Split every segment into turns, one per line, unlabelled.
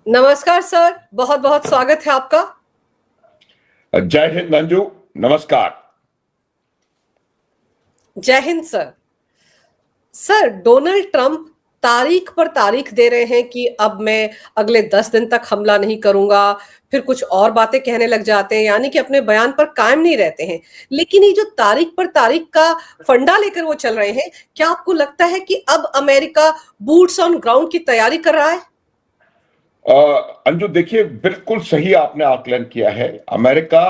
नमस्कार सर, बहुत बहुत स्वागत है आपका।
जय हिंद अंजू। नमस्कार।
जय Hind sir. Sir, Donald Trump तारीख पर तारीख दे रहे हैं कि अब मैं अगले 10 दिन तक हमला नहीं करूंगा। फिर कुछ और बातें कहने लग जाते हैं, यानी कि अपने बयान पर कायम नहीं रहते हैं। लेकिन ये जो तारीख पर तारीख का फंडा लेकर वो चल रहे हैं, क्या आपको लगता है कि अब अमेरिका बूट्स ऑन ग्राउंड की तैयारी कर रहा है?
अंजू देखिए, बिल्कुल सही आपने आकलन किया है। अमेरिका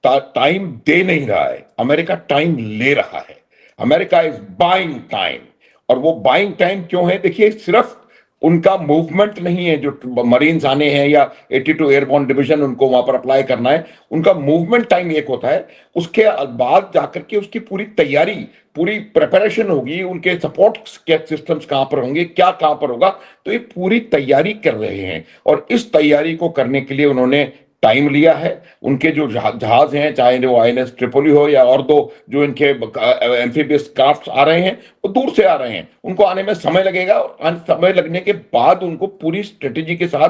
टाइम दे नहीं रहा है, अमेरिका टाइम ले रहा है। America is buying time. और वो बाइंग टाइम क्यों है? देखिए, सिर्फ उनका मूवमेंट नहीं है, जो मरीन्स आने हैं या 82 एयरबोर्न डिवीजन उनको वहां पर अप्लाई करना है, उनका मूवमेंट टाइम एक होता है। उसके बाद जाकर के उसकी पूरी तैयारी, पूरी प्रिपरेशन होगी, उनके सपोर्ट के सिस्टम्स कहां पर होंगे, क्या कहां पर होगा। तो ये पूरी तैयारी कर रहे हैं और इस तैयारी को करने के लिए उन्होंने टाइम लिया है। उनके जो जहाज हैं, चाहे वो आईएनएस ट्रिपोली हो या और दो जो इनके एम्फीबियस क्राफ्ट आ रहे हैं, वो दूर से आ रहे हैं, उनको आने में समय लगेगा। और समय लगने के बाद उनको पूरी स्ट्रेटेजी के साथ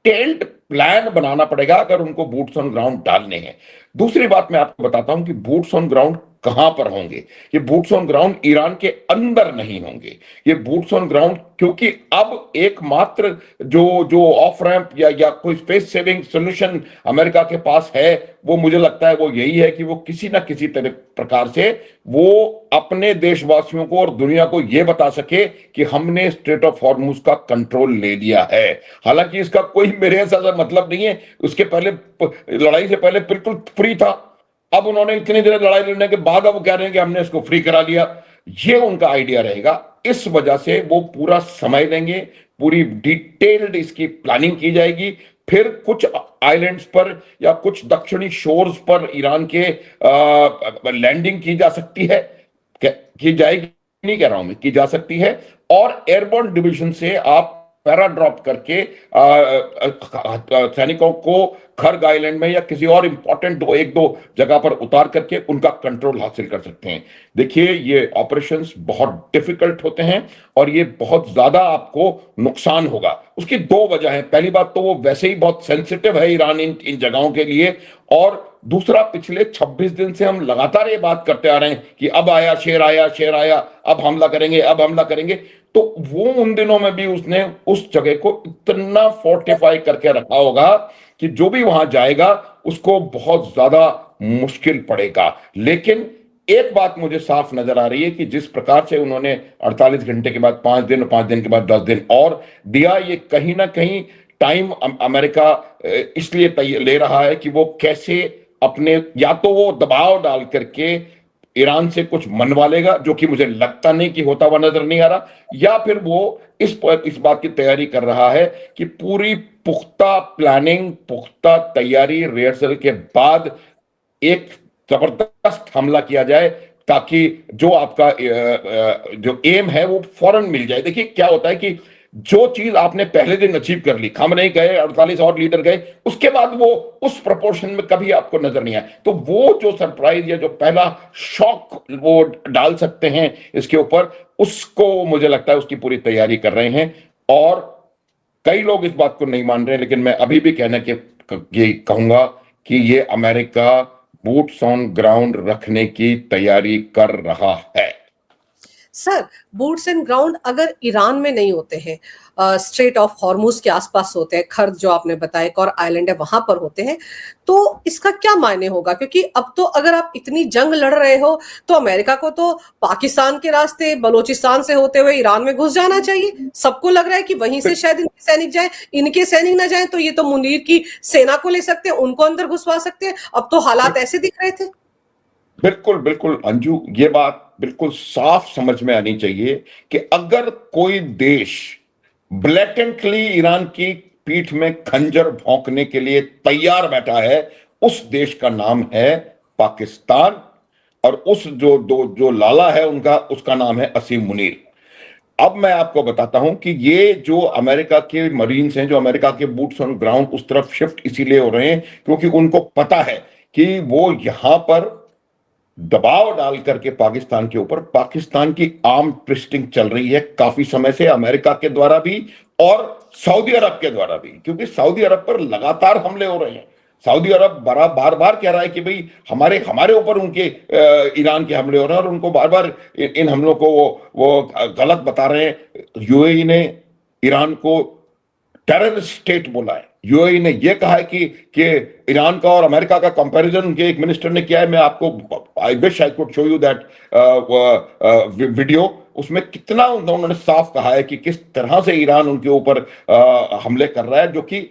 टेल्ड प्लान बनाना पड़ेगा अगर उनको बूट्स ऑन ग्राउंड डालने हैं। दूसरी बात मैं आपको बताता हूं कि बूट्स ऑन ग्राउंड कहां पर होंगे। ये बूट्स ऑन ग्राउंड ईरान के अंदर नहीं होंगे। ये बूट्स ऑन ग्राउंड, क्योंकि अब एकमात्र जो जो ऑफ रैंप या कोई स्पेस सेविंग सोल्यूशन अमेरिका के पास है, वो मुझे लगता है वो यही है कि वो किसी ना किसी तरह प्रकार से वो अपने देशवासियों को और दुनिया को ये बता सके कि हमने स्ट्रेट ऑफ हॉर्मुज का कंट्रोल ले लिया है। हालांकि इसका कोई मेरे ऐसा मतलब नहीं है, उसके पहले लड़ाई से पहले बिल्कुल फ्री था। अब उन्होंने इतनी देर लड़ाई लड़ने के बाद अब कह रहे हैं कि हमने इसको फ्री करा लिया। ये उनका आइडिया रहेगा। इस वजह से वो पूरा समय लेंगे, पूरी डिटेल्ड इसकी प्लानिंग की जाएगी। फिर कुछ आइलैंड्स पर या कुछ दक्षिणी शोर्स पर ईरान के लैंडिंग की जा सकती है, की जाएगी नहीं कह रहा हूं मैं, की जा सकती है। और एयरबोर्न डिवीजन से आप पैरा ड्रॉप करके सैनिकों को खर्ग आइलैंड में या किसी और इंपॉर्टेंट एक दो जगह पर उतार करके उनका कंट्रोल हासिल कर सकते हैं। देखिए, ये ऑपरेशंस बहुत डिफिकल्ट होते हैं और ये बहुत ज्यादा आपको नुकसान होगा। उसकी दो वजह है। पहली बात तो वो वैसे ही बहुत सेंसिटिव है ईरान इन जगहों के लिए। और दूसरा, पिछले 26 दिन से हम लगातार ये बात करते आ रहे हैं कि अब आया शेर, आया शेर आया, अब हमला करेंगे, अब हमला करेंगे। तो वो उन दिनों में भी उसने उस जगह को इतना फोर्टिफाई करके रखा होगा कि जो भी वहां जाएगा उसको बहुत ज्यादा मुश्किल पड़ेगा। लेकिन एक बात मुझे साफ नजर आ रही है कि जिस प्रकार से उन्होंने 48 घंटे के बाद 5 दिन और 5 दिन के बाद 10 दिन और दिया, ये कहीं ना कहीं टाइम अमेरिका इसलिए ले रहा है कि वो कैसे अपने, या तो वो दबाव डाल करके ईरान से कुछ मनवा लेगा, जो कि मुझे लगता नहीं कि होता हुआ नजर नहीं आ रहा, या फिर वो इस बात की तैयारी कर रहा है कि पूरी पुख्ता प्लानिंग, पुख्ता तैयारी, रिहर्सल के बाद एक जबरदस्त हमला किया जाए, ताकि जो आपका जो एम है वो फौरन मिल जाए। देखिए क्या होता है कि जो चीज आपने पहले दिन अचीव कर ली, खamenei गए, 48 और लीडर गए, उसके बाद वो उस प्रोपोर्शन में कभी आपको नजर नहीं आया। तो वो जो सरप्राइज या जो पहला शॉक वो डाल सकते हैं इसके ऊपर, उसको मुझे लगता है उसकी पूरी तैयारी कर रहे हैं। और कई लोग इस बात को नहीं मान रहे, लेकिन मैं अभी भी कहना कि ये कहूंगा कि ये अमेरिका बूट्स ऑन ग्राउंड रखने की तैयारी कर रहा है।
सर, बूट्स एंड ग्राउंड अगर ईरान में नहीं होते हैं, स्ट्रेट ऑफ हॉर्मुज के आसपास होते हैं, खर्द जो आपने बताया एक और आइलैंड है वहां पर होते हैं, तो इसका क्या मायने होगा? क्योंकि अब तो अगर आप इतनी जंग लड़ रहे हो तो अमेरिका को तो पाकिस्तान के रास्ते, बलोचिस्तान से होते हुए ईरान में घुस जाना चाहिए। सबको लग रहा है कि वहीं से शायद इनके सैनिक जाए, इनके सैनिक ना जाए तो ये तो मुनीर की सेना को ले सकते हैं, उनको अंदर घुसवा सकते हैं। अब तो हालात ऐसे दिख रहे थे।
बिल्कुल बिल्कुल अंजू, ये बात बिल्कुल साफ समझ में आनी चाहिए कि अगर कोई देश ब्लैटेंटली ईरान की पीठ में खंजर भोंकने के लिए तैयार बैठा है, उस देश का नाम है पाकिस्तान। और उस जो लाला है उनका, उसका नाम है असीम मुनीर। अब मैं आपको बताता हूं कि ये जो अमेरिका के मरीन्स हैं, जो अमेरिका के बूट्स ऑन ग्राउंड उस तरफ शिफ्ट इसीलिए हो रहे हैं क्योंकि उनको पता है कि वो यहां पर दबाव डाल करके पाकिस्तान के ऊपर, पाकिस्तान की आर्म ट्विस्टिंग चल रही है काफी समय से, अमेरिका के द्वारा भी और सऊदी अरब के द्वारा भी, क्योंकि सऊदी अरब पर लगातार हमले हो रहे हैं। सऊदी अरब बार बार कह रहा है कि भाई हमारे हमारे ऊपर उनके ईरान के हमले हो रहे हैं, और उनको बार बार इन हमलों को वो गलत बता रहे हैं। यूएई ने ईरान को टेररिस्ट स्टेट बोला है। यूएई ने यह कहा है कि ईरान का और अमेरिका का कंपैरिजन उनके एक मिनिस्टर ने किया है। मैं आपको, I wish I could show you that video. उसमें कितना उन्होंने साफ कहा है कि किस तरह से ईरान उनके ऊपर हमले कर रहा है, जो कि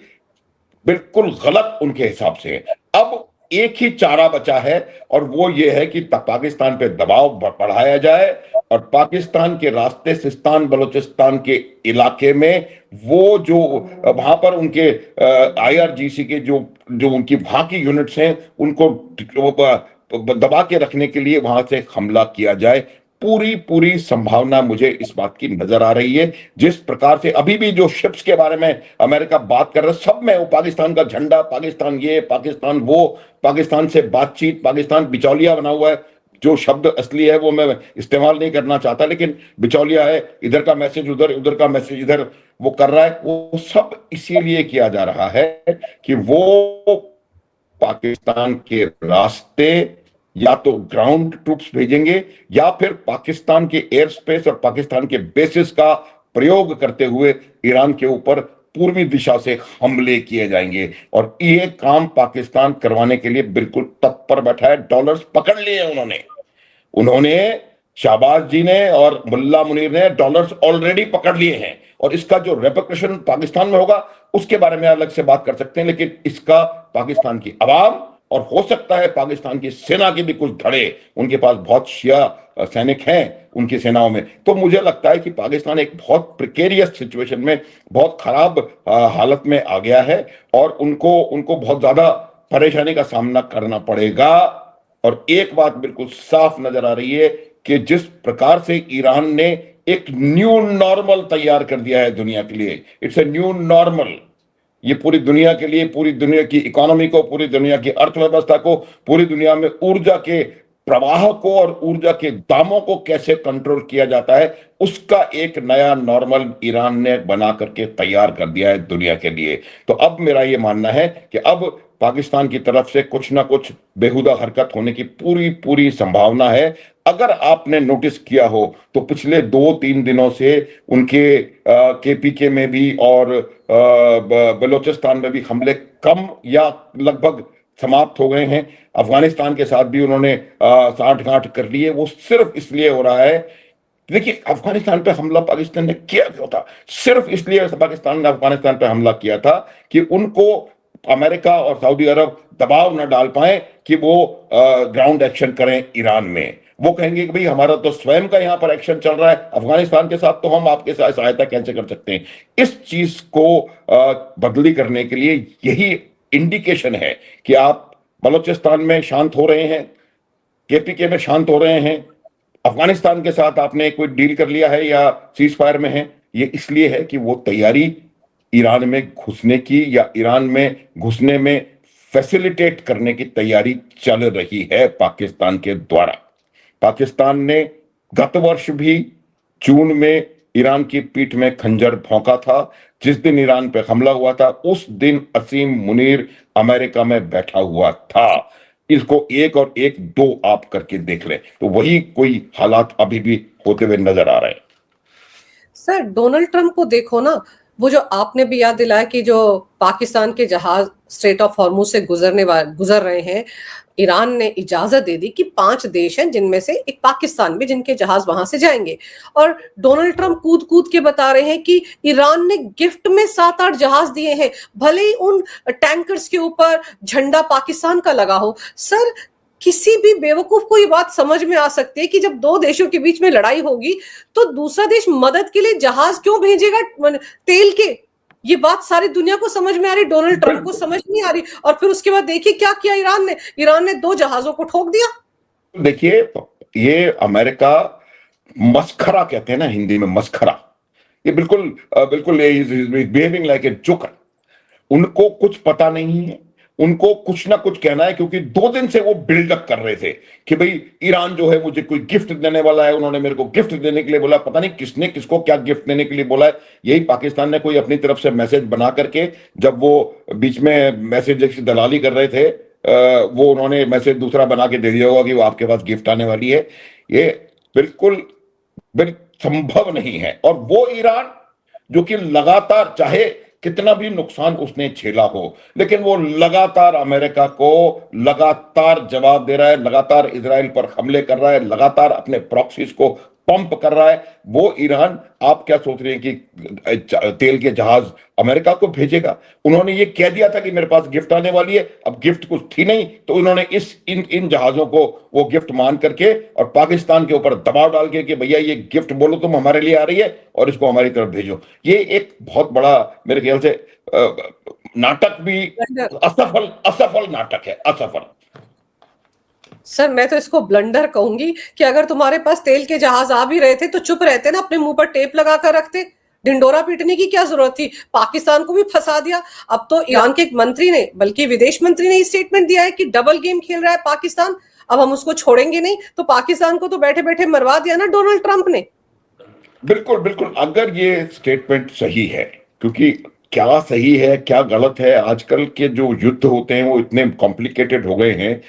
बिल्कुल गलत उनके हिसाब से है। अब एक ही चारा बचा है, और वो ये है कि पाकिस्तान पे दबाव बढ़ाया जाए, और पाकिस्तान के रास्ते सिस्तान बलूचिस्तान के इलाके में वो जो वहां पर उनके आईआरजीसी के जो जो उनकी वहां की यूनिट्स हैं, उनको दबा के रखने के लिए वहां से हमला किया जाए। पूरी पूरी संभावना मुझे इस बात की नजर आ रही है। जिस प्रकार से अभी भी जो शिप्स के बारे में अमेरिका बात कर रहा है, सब में वो पाकिस्तान का झंडा, पाकिस्तान ये, पाकिस्तान वो, पाकिस्तान से बातचीत, पाकिस्तान बिचौलिया बना हुआ है। जो शब्द असली है वो मैं इस्तेमाल नहीं करना चाहता, लेकिन बिचौलिया है, इधर का मैसेज उधर, उधर का मैसेज इधर वो कर रहा है। वो सब इसीलिए किया जा रहा है कि वो पाकिस्तान के रास्ते या तो ग्राउंड ट्रूप्स भेजेंगे, या फिर पाकिस्तान के एयर स्पेस और पाकिस्तान के बेसिस का प्रयोग करते हुए ईरान के ऊपर पूर्वी दिशा से हमले किए जाएंगे। और ये काम पाकिस्तान करवाने के लिए बिल्कुल तत्पर बैठा है। डॉलर्स पकड़ लिए उन्होंने उन्होंने शाहबाज जी ने और मुल्ला मुनीर ने डॉलर्स ऑलरेडी पकड़ लिए हैं, और इसका जो रेपरकशन पाकिस्तान में होगा उसके बारे में अलग से बात कर सकते हैं। लेकिन इसका पाकिस्तान की आवाम, और हो सकता है पाकिस्तान की सेना के भी कुछ धड़े, उनके पास बहुत शिया सैनिक हैं उनकी सेनाओं में, तो मुझे लगता है कि पाकिस्तान एक बहुत प्रिकेरियस सिचुएशन में, बहुत खराब हालत में आ गया है, और उनको उनको बहुत ज्यादा परेशानी का सामना करना पड़ेगा। और एक बात बिल्कुल साफ नजर आ रही है कि जिस प्रकार से ईरान ने एक न्यू नॉर्मल तैयार कर दिया है दुनिया के लिए, इट्स ए न्यू नॉर्मल। ये पूरी दुनिया के लिए, पूरी दुनिया की इकोनॉमी को, पूरी दुनिया की अर्थव्यवस्था को, पूरी दुनिया में ऊर्जा के प्रवाह को और ऊर्जा के दामों को कैसे कंट्रोल किया जाता है, उसका एक नया नॉर्मल ईरान ने बना करके तैयार कर दिया है दुनिया के लिए। तो अब मेरा यह मानना है कि अब पाकिस्तान की तरफ से कुछ ना कुछ बेहुदा हरकत होने की पूरी पूरी संभावना है। अगर आपने नोटिस किया हो तो पिछले 2-3 दिनों से उनके केपीके में भी और बलूचिस्तान में भी हमले कम या लगभग समाप्त हो गए हैं। अफगानिस्तान के साथ भी उन्होंने साठगांठ कर लिए। वो सिर्फ इसलिए हो रहा है, देखिए अफगानिस्तान पे हमला पाकिस्तान ने किया क्यों था? सिर्फ इसलिए पाकिस्तान ने अफगानिस्तान पे हमला किया था कि उनको अमेरिका और सऊदी अरब दबाव न डाल पाए कि वो ग्राउंड एक्शन करें ईरान में। वो कहेंगे कि भाई हमारा तो स्वयं का यहां पर एक्शन चल रहा है अफगानिस्तान के साथ, तो हम आपके साथ सहायता कैसे कर सकते हैं? इस चीज को बदली करने के लिए यही इंडिकेशन है कि आप बलूचिस्तान में शांत हो रहे हैं, केपीके में शांत हो रहे हैं, अफगानिस्तान के साथ आपने कोई डील कर लिया है या सीज फायर में है। ये इसलिए है कि वो तैयारी ईरान में घुसने की या ईरान में घुसने में फैसिलिटेट करने की तैयारी चल रही है पाकिस्तान के द्वारा। पाकिस्तान ने गत वर्ष भी जून में ईरान की पीठ में खंजर भोंका था। जिस दिन ईरान पे हमला हुआ था उस दिन असीम मुनीर अमेरिका में बैठा हुआ था। इसको 1 और 1 2 आप करके देख लें तो वही कोई हालात अभी भी होते हुए नजर आ रहे हैं।
सर डोनाल्ड ट्रंप को देखो ना, वो जो आपने भी याद दिलाया कि जो पाकिस्तान के जहाज स्ट्रेट ऑफ हॉर्मुज से गुजर रहे हैं, ईरान ने इजाजत दे दी कि 5 देश हैं जिनमें से एक पाकिस्तान भी, जिनके जहाज वहां से जाएंगे। और डोनाल्ड ट्रंप कूद कूद के बता रहे हैं कि ईरान ने गिफ्ट में 7-8 जहाज दिए हैं, भले ही उन टैंकर्स के ऊपर झंडा पाकिस्तान का लगा हो। सर किसी भी बेवकूफ को ये बात समझ में आ सकती है कि जब 2 देशों के बीच में लड़ाई होगी तो दूसरा देश मदद के लिए जहाज क्यों भेजेगा तेल के? ये बात सारी दुनिया को समझ में आ रही, डोनाल्ड ट्रंप को समझ नहीं आ रही। और फिर उसके बाद देखिए क्या किया ईरान ने 2 जहाजों को ठोक दिया।
देखिए ये अमेरिका मस्खरा कहते हैं ना हिंदी में, मस्खरा। ये बिल्कुल बिहेविंग लाइक ए जोकर। उनको कुछ पता नहीं है, उनको कुछ ना कुछ कहना है, क्योंकि 2 दिन से वो बिल्डअप कर रहे थे कि भाई ईरान जो है मुझे कोई गिफ्ट देने वाला है, उन्होंने मेरे को गिफ्ट देने के लिए बोला, पता नहीं किसने किसको क्या गिफ्ट देने के लिए बोला है। यही पाकिस्तान ने कोई अपनी तरफ से मैसेज बना करके, जब वो बीच में मैसेज की दलाली कर रहे थे, वो उन्होंने मैसेज दूसरा बना के दे दिया होगा कि वो आपके पास गिफ्ट आने वाली है। ये बिल्कुल बिल्कुल संभव नहीं है। और वो ईरान जो कि लगातार, चाहे कितना भी नुकसान उसने झेला हो, लेकिन वो लगातार अमेरिका को लगातार जवाब दे रहा है, लगातार इजराइल पर हमले कर रहा है, लगातार अपने प्रॉक्सीज को पंप कर रहा है। वो ईरान, आप क्या सोच रहे हैं कि तेल के जहाज अमेरिका को भेजेगा? उन्होंने ये कह दिया था कि मेरे पास गिफ्ट आने वाली है, अब गिफ्ट कुछ थी नहीं, तो उन्होंने इन जहाजों को वो गिफ्ट मान करके और पाकिस्तान के ऊपर दबाव डाल के कि भैया ये गिफ्ट बोलो तुम हमारे लिए आ रही है और इसको हमारी तरफ भेजो। ये एक बहुत बड़ा मेरे ख्याल से नाटक भी, असफल असफल नाटक है, असफल।
सर मैं तो इसको ब्लंडर कहूंगी कि अगर तुम्हारे पास तेल के जहाज आ भी रहे थे तो चुप रहते ना, अपने मुंह पर टेप लगा कर रखते। ढिंडोरा पीटने की क्या जरूरत थी? पाकिस्तान को भी फंसा दिया। अब तो ईरान के एक मंत्री ने, बल्कि विदेश मंत्री ने स्टेटमेंट दिया है कि डबल गेम खेल रहा है पाकिस्तान, अब हम उसको छोड़ेंगे नहीं। तो पाकिस्तान को तो बैठे बैठे मरवा दिया ना डोनाल्ड ट्रंप ने।
बिल्कुल बिल्कुल, अगर ये स्टेटमेंट सही है, क्योंकि क्या सही है क्या गलत है, आजकल के जो युद्ध होते हैं वो इतने कॉम्प्लिकेटेड हो गए हैं।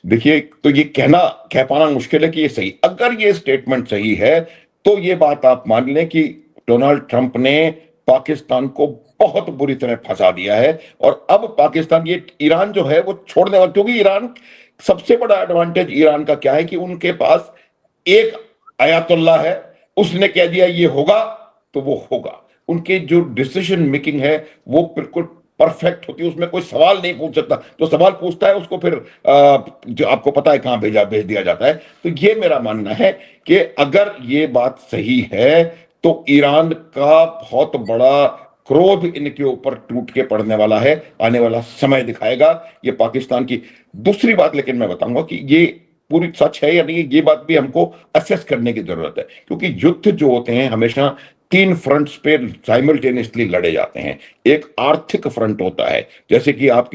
देखिए, तो ये कह पाना मुश्किल है कि ये सही, अगर ये स्टेटमेंट सही है तो ये बात आप मान लें कि डोनाल्ड ट्रंप ने पाकिस्तान को बहुत बुरी तरह फंसा दिया है। और अब पाकिस्तान, ये ईरान जो है वो छोड़ने वाला, क्योंकि ईरान, सबसे बड़ा एडवांटेज ईरान का क्या है कि उनके पास एक अयातुल्ला है, उसने कह दिया ये होगा तो वो होगा। उनके जो डिसीजन मेकिंग है वो बिल्कुल परफेक्ट होती है, उसमें कोई सवाल नहीं पूछ सकता, जो सवाल पूछता है उसको फिर जो आपको पता है कहां भेज दिया जाता है। तो ये मेरा मानना है कि अगर ये बात सही है तो ईरान का बहुत बड़ा क्रोध इनके ऊपर टूट के पड़ने वाला है, आने वाला समय दिखाएगा ये पाकिस्तान की। दूसरी बात लेकिन मैं बताऊंगा कि ये पूरी सच है या नहीं, ये बात भी हमको असेस करने की जरूरत है, क्योंकि युद्ध जो होते हैं हमेशा 3 फ्रंट्स पे साइमल्टेनियसली लड़े जाते हैं। एक आर्थिक फ्रंट होता है, जैसे कि आप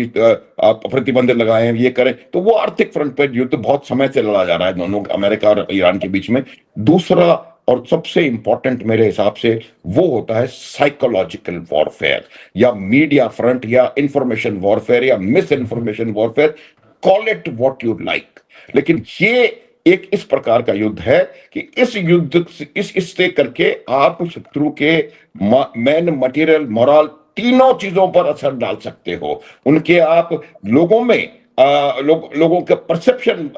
प्रतिबंध लगाएं, ये करें, तो वो आर्थिक फ्रंट पे युद्ध बहुत समय से लड़ा जा रहा है दोनों, अमेरिका और ईरान के बीच में। दूसरा और सबसे इंपॉर्टेंट मेरे हिसाब से वो होता है साइकोलॉजिकल वॉरफेयर, या मीडिया फ्रंट, या इंफॉर्मेशन वॉरफेयर, या miss information warfare, call it what you like. लेकिन ये एक इस प्रकार का युद्ध है कि इस युद्ध इससे करके आप शत्रु के मैन, मटेरियल, मोरल, तीनों चीजों पर असर डाल सकते हो। उनके आप लोगों में लोगों का परसेप्शन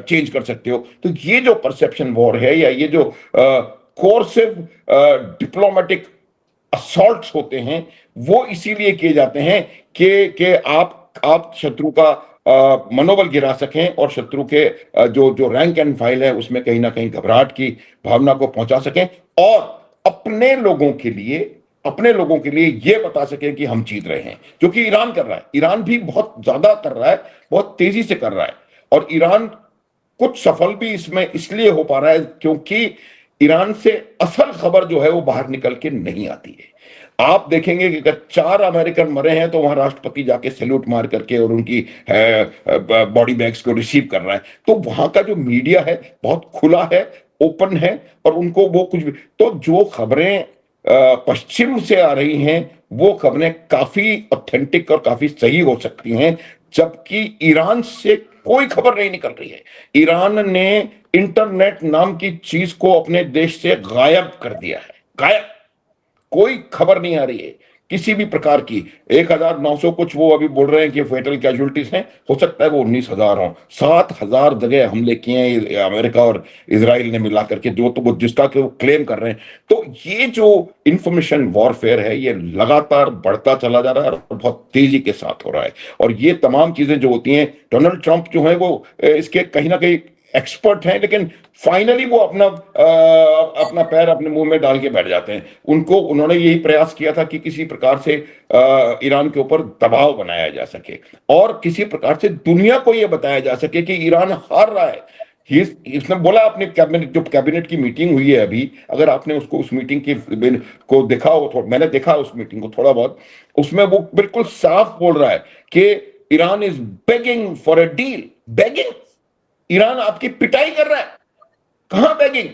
चेंज कर सकते हो। तो ये जो परसेप्शन वॉर है, या ये जो कोर्सिव डिप्लोमेटिक असॉल्ट्स होते हैं, वो इसीलिए किए जाते हैं कि आप शत्रु का मनोबल गिरा सकें, और शत्रु के जो रैंक एंड फाइल है उसमें कहीं ना कहीं घबराहट की भावना को पहुंचा सकें, और अपने लोगों के लिए ये बता सकें कि हम जीत रहे हैं, जो कि ईरान कर रहा है। ईरान भी बहुत ज्यादा कर रहा है, बहुत तेजी से कर रहा है। और ईरान कुछ सफल भी इसमें इसलिए हो पा रहा है क्योंकि ईरान से असल खबर जो है वो बाहर निकल के नहीं आती है। आप देखेंगे कि अगर 4 अमेरिकन मरे हैं तो वहां राष्ट्रपति जाके सैल्यूट मार करके और उनकी बॉडी बैग्स को रिसीव कर रहा है। तो वहां का जो मीडिया है बहुत खुला है, ओपन है, और उनको वो कुछ भी, तो जो खबरें पश्चिम से आ रही हैं वो खबरें काफी ऑथेंटिक और काफी सही हो सकती हैं, जबकि ईरान से कोई खबर नहीं निकल रही है। ईरान ने इंटरनेट नाम की चीज को अपने देश से गायब कर दिया है, गायब, कोई खबर नहीं आ रही है किसी भी प्रकार की। 1900 कुछ वो अभी बोल रहे हैं कि फेटल कैजुअलिटीज हैं, हो सकता है वो 19,000 हो। 7,000 जगह हमले किए हैं अमेरिका और इजराइल ने मिला करके, जो तो वो जिसका कि वो क्लेम कर रहे हैं। तो ये जो इंफॉर्मेशन वॉरफेयर है ये लगातार बढ़ता चला जा रहा है और बहुत तेजी के साथ हो रहा है। और ये तमाम चीजें जो होती हैं, डोनाल्ड ट्रंप जो है वो इसके कहीं ना कहीं एक्सपर्ट हैं, लेकिन फाइनली वो अपना पैर अपने मुंह में डाल के बैठ जाते हैं। उन्होंने यही प्रयास किया था कि किसी प्रकार से ईरान के ऊपर दबाव बनाया जा सके, और किसी प्रकार से दुनिया को यह बताया जा सके कि ईरान हार रहा है। इसने बोला अपने कैबिनेट की मीटिंग हुई है अभी, अगर आपने उस मीटिंग को देखा हो, मैंने देखा उस मीटिंग को थोड़ा बहुत, उसमें वो बिल्कुल साफ बोल रहा है कि Iran is begging for a deal. Begging? Iran आपकी पिटाई कर रहा है। कहां बेगिंग?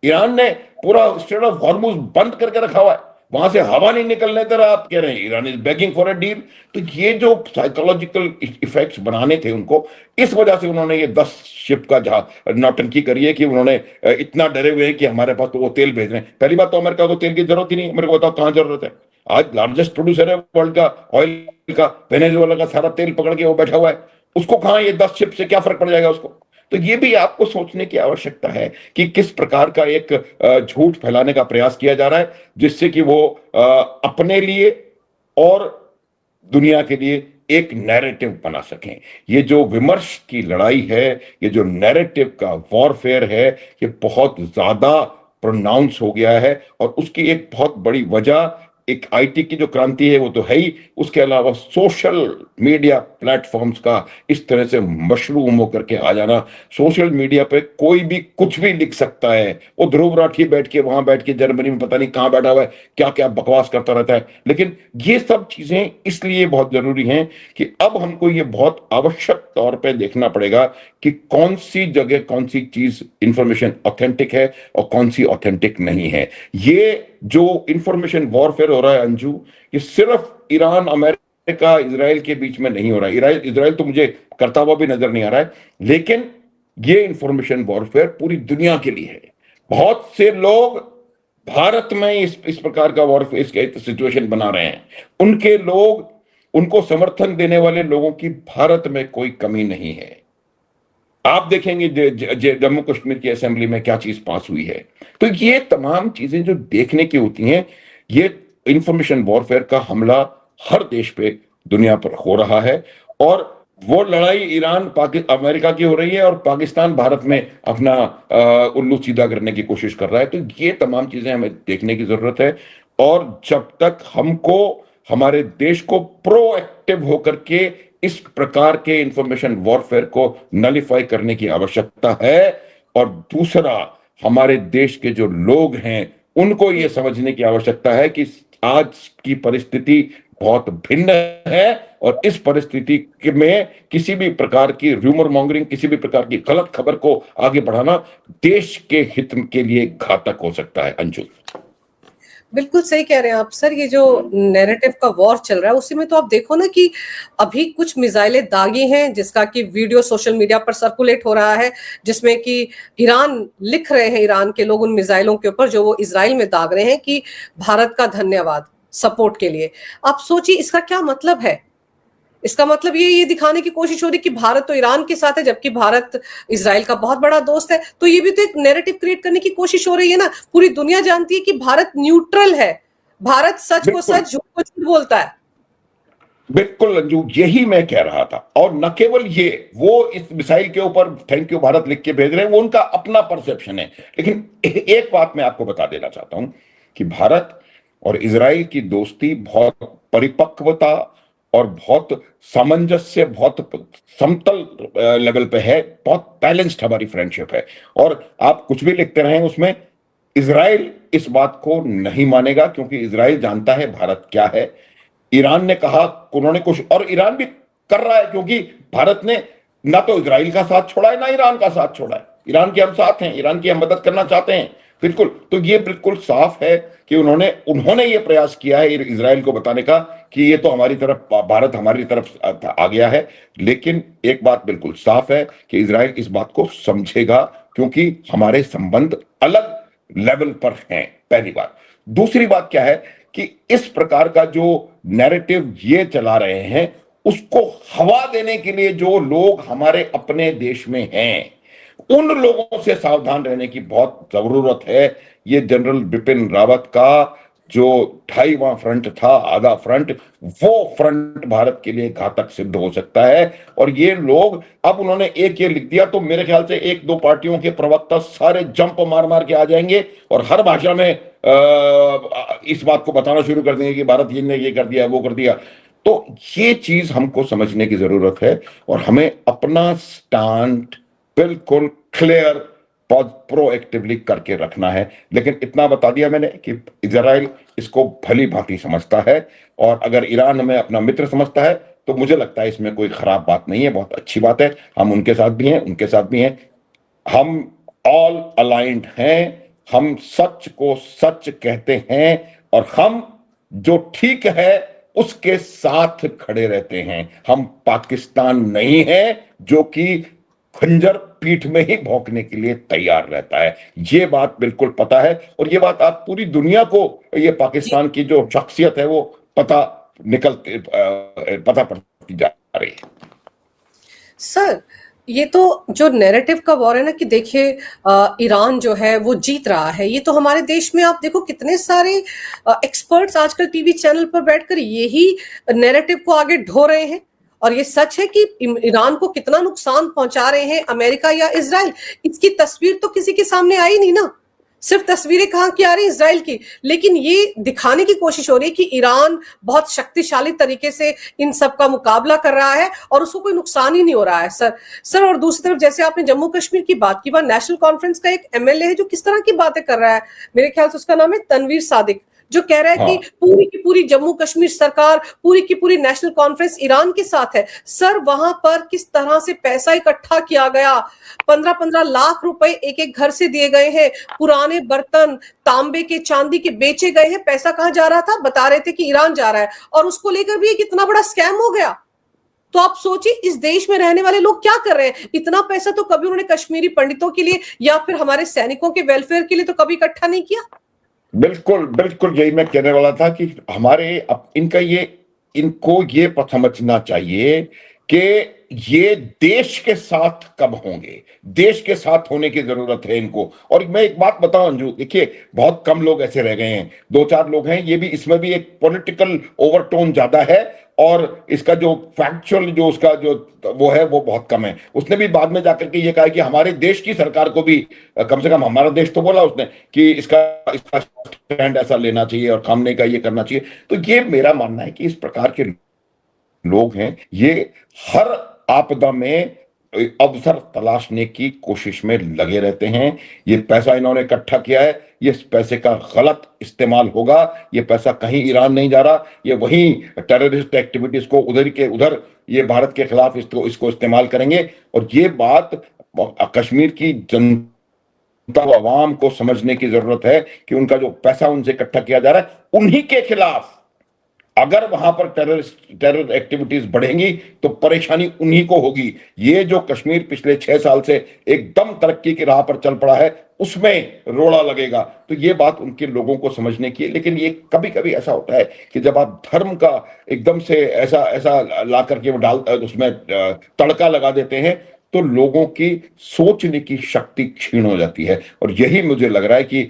ईरान ने पूरा स्ट्रेट ऑफ हॉर्मुज बंद करके रखा हुआ है, वहां से हवा नहीं निकलने दे रहा। आप कह रहे हैं Iran is begging for a deal. तो ये जो साइकोलॉजिकल इफेक्ट्स बनाने थे उनको, इस वजह से उन्होंने ये 10 शिप का जहां नौटंकी करी है कि उन्होंने इतना डरे हुए हैं कि हमारे पास तो वो तेल भेज रहे हैं। पहली बात तो अमेरिका को तेल की जरूरत ही नहीं। मेरे को बताओ कहां जरूरत है? आज लार्जेस्ट प्रोड्यूसर है वर्ल्ड का ऑयल का, वेनेजुएला का सारा तेल पकड़ के वो बैठा हुआ है। उसको कहां, ये 10 शिप से क्या फर्क पड़ जाएगा उसको? तो ये भी आपको सोचने की आवश्यकता है कि किस प्रकार का एक झूठ फैलाने का प्रयास किया जा रहा है, जिससे कि वो अपने लिए और दुनिया के लिए एक नैरेटिव बना सकें। ये जो विमर्श की लड़ाई है, ये जो नैरेटिव का वॉरफेयर है, ये बहुत ज्यादा प्रोनाउंस हो गया है। और उसकी एक बहुत बड़ी वजह एक आईटी की जो क्रांति है वो तो है ही, उसके अलावा सोशल मीडिया प्लेटफॉर्म्स का इस तरह से मशरूम होकर के आ जाना। सोशल मीडिया पे कोई भी कुछ भी लिख सकता है। वो ध्रुव राठी बैठ के वहां बैठ के जर्मनी में पता नहीं कहां बैठा हुआ है, क्या क्या बकवास करता रहता है। लेकिन ये सब चीजें इसलिए बहुत जरूरी हैं कि अब हमको ये बहुत आवश्यक तौर पे देखना पड़ेगा कि कौन सी जगह कौन सी चीज इंफॉर्मेशन ऑथेंटिक है और कौन सी ऑथेंटिक नहीं है। ये जो इंफॉर्मेशन वॉरफेयर हो रहा है अंजू, ये सिर्फ ईरान, अमेरिका, इजराइल के बीच में नहीं हो रहा है। इजराइल तो मुझे करता हुआ भी नजर नहीं आ रहा है, लेकिन ये इंफॉर्मेशन वॉरफेयर पूरी दुनिया के लिए है। बहुत से लोग भारत में इस प्रकार का वॉरफेयर सिचुएशन बना रहे हैं। उनके लोग, उनको समर्थन देने वाले लोगों की भारत में कोई कमी नहीं है। आप देखेंगे जम्मू कश्मीर की असेंबली में क्या चीज पास हुई है। तो ये तमाम चीजें जो देखने की होती हैं, ये इंफॉर्मेशन वॉरफेयर का हमला हर देश पे दुनिया पर हो रहा है। और वो लड़ाई ईरान अमेरिका की हो रही है और पाकिस्तान भारत में अपना उल्लू सीधा करने की कोशिश कर रहा है। तो ये तमाम चीजें हमें देखने की जरूरत है। और जब तक हमको हमारे देश को प्रोएक्टिव होकर के इस प्रकार के इंफॉर्मेशन वॉरफेयर को नलिफाई करने की आवश्यकता है, और दूसरा हमारे देश के जो लोग हैं उनको यह समझने की आवश्यकता है कि आज की परिस्थिति बहुत भिन्न है और इस परिस्थिति में किसी भी प्रकार की रूमर मॉन्गरिंग, किसी भी प्रकार की गलत खबर को आगे बढ़ाना देश के हित के लिए घातक हो सकता है। अंशु,
बिल्कुल सही कह रहे हैं आप सर। ये जो नैरेटिव का वॉर चल रहा है उसी में तो आप देखो ना कि अभी कुछ मिसाइलें दागी हैं, जिसका कि वीडियो सोशल मीडिया पर सर्कुलेट हो रहा है, जिसमें कि ईरान लिख रहे हैं, ईरान के लोग उन मिसाइलों के ऊपर जो वो इजराइल में दाग रहे हैं कि भारत का धन्यवाद सपोर्ट के लिए। आप सोचिए इसका क्या मतलब है। इसका मतलब ये दिखाने की कोशिश हो रही कि भारत तो ईरान के साथ है, जबकि भारत इजराइल का बहुत बड़ा दोस्त है। तो ये भी तो एक नैरेटिव क्रिएट करने की कोशिश हो रही है ना। पूरी दुनिया जानती है कि भारत न्यूट्रल है, भारत सच को सच, झूठ को झूठ बोलता है।
बिल्कुल अंजू, यही मैं कह रहा था। और न केवल ये, वो इस मिसाइल के ऊपर थैंक यू भारत लिख के भेज रहे हैं, वो उनका अपना परसेप्शन है। लेकिन एक बात मैं आपको बता देना चाहता हूं कि भारत और इजराइल की दोस्ती बहुत परिपक्वता और बहुत सामंजस्य, बहुत समतल लेवल पे है। बहुत बैलेंस्ड हमारी फ्रेंडशिप है। और आप कुछ भी लिखते रहे उसमें, इजराइल इस बात को नहीं मानेगा, क्योंकि इजराइल जानता है भारत क्या है। ईरान ने कहा, उन्होंने कुछ, और ईरान भी कर रहा है, क्योंकि भारत ने ना तो इजराइल का साथ छोड़ा है ना ईरान का साथ छोड़ा है। ईरान के हम साथ हैं, ईरान की हम मदद करना चाहते हैं, बिल्कुल। तो ये बिल्कुल साफ है कि उन्होंने ये प्रयास किया है इजराइल को बताने का कि ये तो हमारी तरफ, भारत हमारी तरफ आ गया है। लेकिन एक बात बिल्कुल साफ है कि इजराइल इस बात को समझेगा, क्योंकि हमारे संबंध अलग लेवल पर हैं, पहली बात। दूसरी बात क्या है कि इस प्रकार का जो नैरेटिव ये चला रहे हैं, उसको हवा देने के लिए जो लोग हमारे अपने देश में हैं, उन लोगों से सावधान रहने की बहुत जरूरत है। ये जनरल बिपिन रावत का जो 2.5वां फ्रंट था, आधा फ्रंट, वो फ्रंट भारत के लिए घातक सिद्ध हो सकता है। और ये लोग, अब उन्होंने एक ये लिख दिया तो मेरे ख्याल से 1-2 पार्टियों के प्रवक्ता सारे जंप मार मार के आ जाएंगे और हर भाषा में इस बात को बताना शुरू कर देंगे कि भारत ने ये कर दिया, वो कर दिया। तो ये चीज हमको समझने की जरूरत है और हमें अपना स्टैंड बिल्कुल क्लियर प्रोएक्टिवली करके रखना है। लेकिन इतना बता दिया मैंने कि इजराइल इसको भली भांति समझता है, और अगर ईरान हमें अपना मित्र समझता है तो मुझे लगता है इसमें कोई खराब बात नहीं है, बहुत अच्छी बात है। हम उनके साथ भी हैं, उनके साथ भी हैं। हम ऑल अलाइंड हैं। हम सच को सच कहते हैं और हम जो ठीक है उसके साथ खड़े रहते हैं। हम पाकिस्तान नहीं है जो कि खंजर पीठ में ही भोंकने के लिए तैयार रहता है। ये बात बिल्कुल पता है और ये बात आप पूरी दुनिया को, ये
जी
पाकिस्तान की जो शख्सियत है वो पता पता पड़ती जा रही है।
सर, ये तो जो नैरेटिव का वॉर है ना कि देखिए ईरान जो है वो जीत रहा है, ये तो हमारे देश में आप देखो कितने सारे एक्सपर्ट्स आजकल टीवी चैनल पर बैठकर यही नैरेटिव को आगे ढो रहे हैं। और ये सच है कि ईरान को कितना नुकसान पहुंचा रहे हैं अमेरिका या इजराइल, इसकी तस्वीर तो किसी के सामने आई नहीं ना। सिर्फ तस्वीरें कहाँ की आ रही इजराइल की, लेकिन ये दिखाने की कोशिश हो रही है कि ईरान बहुत शक्तिशाली तरीके से इन सब का मुकाबला कर रहा है और उसको कोई नुकसान ही नहीं हो रहा है। सर और दूसरी तरफ जैसे आपने जम्मू कश्मीर की बात की, वहां नेशनल कॉन्फ्रेंस का एक एमएलए है जो किस तरह की बातें कर रहा है, मेरे ख्याल से उसका नाम है तनवीर सादिक, जो कह रहा है कि
हाँ,
पूरी की पूरी जम्मू कश्मीर सरकार, पूरी की पूरी नेशनल कॉन्फ्रेंस ईरान के साथ है। सर वहां पर किस तरह से पैसा इकट्ठा किया गया, 15-15 लाख रुपए एक एक घर से दिए गए हैं, पुराने बर्तन तांबे के चांदी के बेचे गए हैं, पैसा कहां जा रहा था, बता रहे थे कि ईरान जा रहा है, और उसको लेकर भी एक इतना बड़ा स्कैम हो गया। तो आप सोचिए इस देश में रहने वाले लोग क्या कर रहे हैं। इतना पैसा तो कभी उन्होंने कश्मीरी पंडितों के लिए या फिर हमारे सैनिकों के वेलफेयर के लिए तो कभी इकट्ठा नहीं किया।
बिल्कुल बिल्कुल यही मैं कहने वाला था कि हमारे अब इनको ये समझना चाहिए कि ये देश के साथ कब होंगे, देश के साथ होने की जरूरत है इनको। और मैं एक बात बताऊं अंजू, देखिए बहुत कम लोग ऐसे रह गए हैं, दो चार लोग हैं, ये भी इसमें भी एक पॉलिटिकल ओवरटोन ज्यादा है और इसका जो फैक्चुअल जो उसका जो वो है वो बहुत कम है। उसने भी बाद में जाकर के ये कहा कि हमारे देश की सरकार को भी कम से कम हमारा देश तो बोला उसने कि इसका इसका स्टैंड ऐसा लेना चाहिए और सामने का ये करना चाहिए। तो ये मेरा मानना है कि इस प्रकार के लोग हैं, ये हर आपदा में अवसर तलाशने की कोशिश में लगे रहते हैं। ये पैसा इन्होंने इकट्ठा किया है, ये पैसे का गलत इस्तेमाल होगा, ये पैसा कहीं ईरान नहीं जा रहा, ये वहीं टेररिस्ट एक्टिविटीज को उधर के उधर ये भारत के खिलाफ इसको इस्तेमाल करेंगे। और ये बात कश्मीर की जनता आवाम को समझने की जरूरत है कि उनका जो पैसा उनसे इकट्ठा किया जा रहा है उन्हीं के खिलाफ अगर वहां पर टेरर एक्टिविटीज बढ़ेंगी तो परेशानी उन्हीं को होगी। ये जो कश्मीर पिछले 6 साल से एकदम तरक्की की राह पर चल पड़ा है उसमें रोड़ा लगेगा। तो ये बात उनके लोगों को समझने की है। लेकिन ये कभी कभी ऐसा होता है कि जब आप धर्म का एकदम से ऐसा ऐसा ला करके वो उसमें तड़का लगा देते हैं तो लोगों की सोचने की शक्ति क्षीण हो जाती है। और यही मुझे लग रहा है कि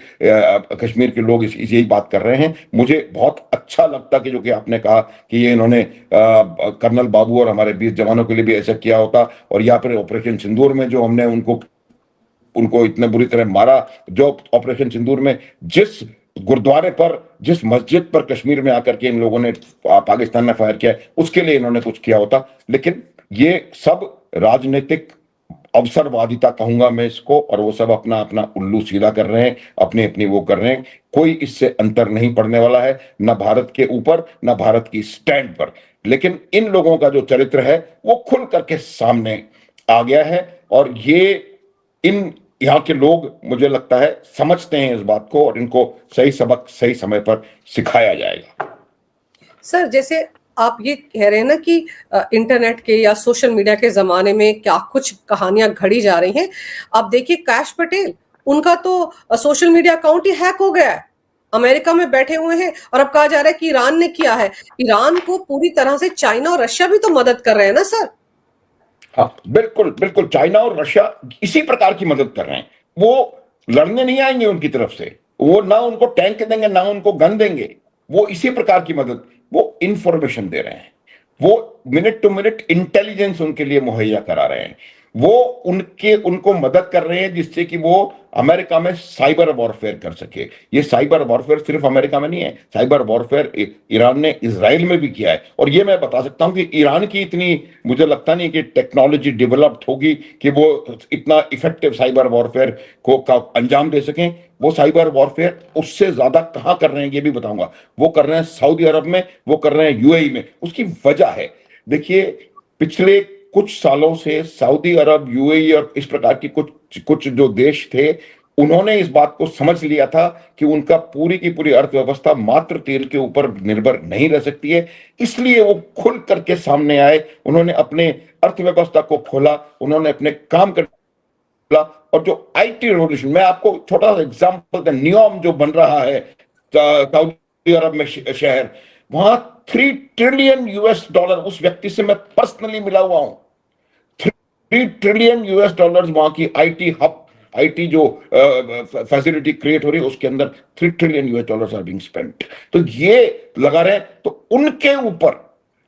कश्मीर के लोग यही बात कर रहे हैं। मुझे बहुत अच्छा लगता कि जो कि आपने कहा कि ये इन्होंने कर्नल बाबू और हमारे 20 जवानों के लिए भी ऐसा किया होता, और या फिर ऑपरेशन सिंदूर में जो हमने उनको इतने बुरी तरह मारा, जो ऑपरेशन सिंदूर में जिस गुरुद्वारे पर जिस मस्जिद पर कश्मीर में आकर के इन लोगों ने पाकिस्तान ने फायर किया उसके लिए इन्होंने कुछ किया होता। लेकिन ये सब राजनीतिक अवसरवादिता कहूंगा मैं इसको, और वो सब अपना अपना उल्लू सीधा कर रहे हैं, अपनी अपनी वो कर रहे हैं। कोई इससे अंतर नहीं पड़ने वाला है, ना भारत के ऊपर ना भारत की स्टैंड पर। लेकिन इन लोगों का जो चरित्र है वो खुल करके सामने आ गया है और ये इन यहाँ के लोग मुझे लगता है समझते हैं इस बात को और इनको सही सबक सही समय पर सिखाया जाएगा।
सर जैसे आप ये कह रहे हैं ना कि इंटरनेट के या सोशल मीडिया के जमाने में क्या कुछ कहानियां घड़ी जा रही हैं। आप देखिए कैश पटेल, उनका तो सोशल मीडिया अकाउंट ही हैक हो गया है, अमेरिका में बैठे हुए हैं और अब कहा जा रहा है कि ईरान ने किया है। ईरान को पूरी तरह से चाइना और रशिया भी तो मदद कर रहे हैं ना सर।
हाँ बिल्कुल बिल्कुल, चाइना और रशिया इसी प्रकार की मदद कर रहे हैं। वो लड़ने नहीं आएंगे उनकी तरफ से, वो ना उनको टैंक देंगे ना उनको गन देंगे, वो इसी प्रकार की मदद, वो इंफॉर्मेशन दे रहे हैं, वो मिनट टू मिनट इंटेलिजेंस उनके लिए मुहैया करा रहे हैं, वो उनको मदद कर रहे हैं जिससे कि वो अमेरिका में साइबर वॉरफेयर कर सके। ये साइबर वॉरफेयर सिर्फ अमेरिका में नहीं है, साइबर वॉरफेयर ईरान ने इजराइल में भी किया है। और ये मैं बता सकता हूं कि ईरान की इतनी मुझे लगता नहीं कि टेक्नोलॉजी डेवलप्ड होगी कि वो इतना इफेक्टिव साइबर वॉरफेयर का अंजाम दे सकें। वो साइबर वॉरफेयर उससे ज्यादा कहां कर रहे हैं ये भी बताऊंगा। वो कर रहे हैं सऊदी अरब में, वो कर रहे हैं यूएई में। उसकी वजह है देखिए, पिछले कुछ सालों से सऊदी अरब, यूएई और इस प्रकार की कुछ कुछ जो देश थे, उन्होंने इस बात को समझ लिया था कि उनका पूरी की पूरी अर्थव्यवस्था मात्र तेल के ऊपर निर्भर नहीं रह सकती है। इसलिए वो खुल करके सामने आए, उन्होंने अपने अर्थव्यवस्था को खोला, उन्होंने अपने काम कर। और जो आईटी रिवॉल्यूशन, मैं आपको छोटा सा एग्जांपल, न्योम जो बन रहा है सऊदी अरब में शहर, वहां 3 ट्रिलियन US डॉलर, उस व्यक्ति से मैं पर्सनली मिला हुआ हूं, 3 ट्रिलियन US डॉलर वहां की आईटी हब, आईटी जो फैसिलिटी क्रिएट हो रही है, उसके अंदर 3 trillion US dollar are being spent. तो ये लगा रहे, तो उनके ऊपर,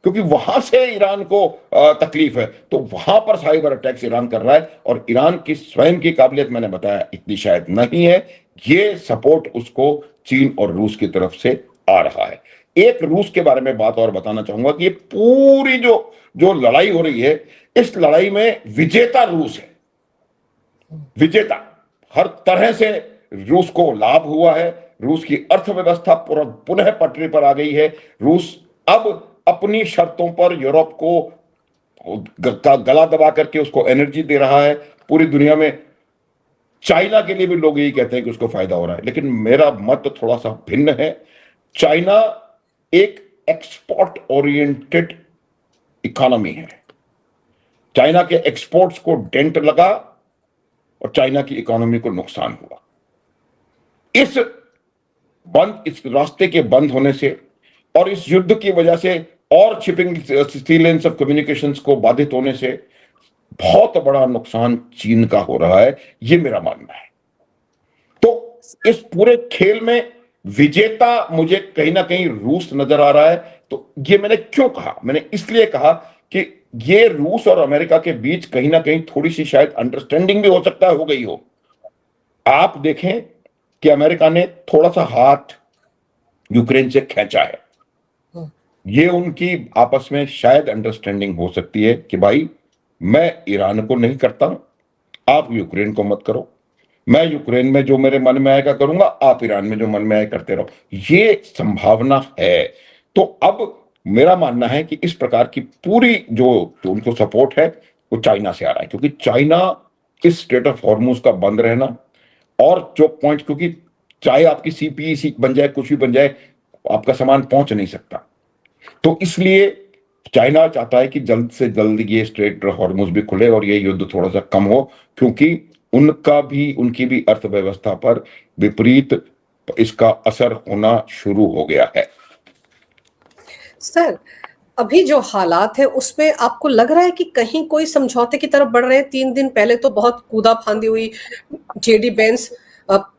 क्योंकि वहां से ईरान को तकलीफ है, तो वहां पर साइबर अटैक्स ईरान कर रहा है, और ईरान की स्वयं की काबिलियत मैंने बताया इतनी शायद नहीं है, ये सपोर्ट उसको चीन और रूस की तरफ से आ रहा है। एक रूस के बारे में बात और बताना चाहूंगा कि ये पूरी जो जो लड़ाई हो रही है, इस लड़ाई में विजेता रूस है, विजेता। हर तरह से रूस को लाभ हुआ है, रूस की अर्थव्यवस्था पुनः पटरी पर आ गई है। रूस अब अपनी शर्तों पर यूरोप को गला दबा करके उसको एनर्जी दे रहा है पूरी दुनिया में। चाइना के लिए भी लोग यही कहते हैं कि उसको फायदा हो रहा है, लेकिन मेरा मत थोड़ा सा भिन्न है। चाइना एक एक्सपोर्ट ओरिएंटेड इकोनॉमी है। चाइना के एक्सपोर्ट्स को डेंट लगा और चाइना की इकोनॉमी को नुकसान हुआ। इस रास्ते के बंद होने से और इस युद्ध की वजह से और shipping sea lanes of communications को बाधित होने से बहुत बड़ा नुकसान चीन का हो रहा है, ये मेरा मानना है। तो इस पूरे खेल में विजेता मुझे कहीं ना कहीं रूस नजर आ रहा है। तो ये मैंने क्यों कहा? मैंने इसलिए कहा कि ये रूस और अमेरिका के बीच कहीं ना कहीं थोड़ी सी शायद अंडरस्टैंडिंग भी हो सकता है हो गई हो। आप देखें कि अमेरिका ने थोड़ा सा हाथ यूक्रेन से खींचा है, ये उनकी आपस में शायद अंडरस्टैंडिंग हो सकती है कि भाई मैं ईरान को नहीं करता, आप यूक्रेन को मत करो, मैं यूक्रेन में जो मेरे मन में आएगा करूंगा, आप ईरान में जो मन में आए करते रहो। ये संभावना है। तो अब मेरा मानना है कि इस प्रकार की पूरी जो उनको सपोर्ट है वो चाइना से आ रहा है, क्योंकि चाइना इस स्ट्रेट ऑफ हॉर्मुज का बंद रहना और जो पॉइंट, क्योंकि चाहे आपकी सीपीई बन जाए, कुछ भी बन जाए, आपका सामान पहुंच नहीं सकता। तो इसलिए चाइना चाहता है कि जल्द से जल्द ये स्ट्रेट हॉर्मुज भी खुले और ये युद्ध थोड़ा सा कम हो, क्योंकि उनकी भी अर्थव्यवस्था पर विपरीत इसका असर होना शुरू हो गया है।
सर, अभी जो हालात है उसमें आपको लग रहा है कि कहीं कोई समझौते की तरफ बढ़ रहे हैं? 3 दिन पहले तो बहुत कूदा फांदी हुई, जेडी बेंस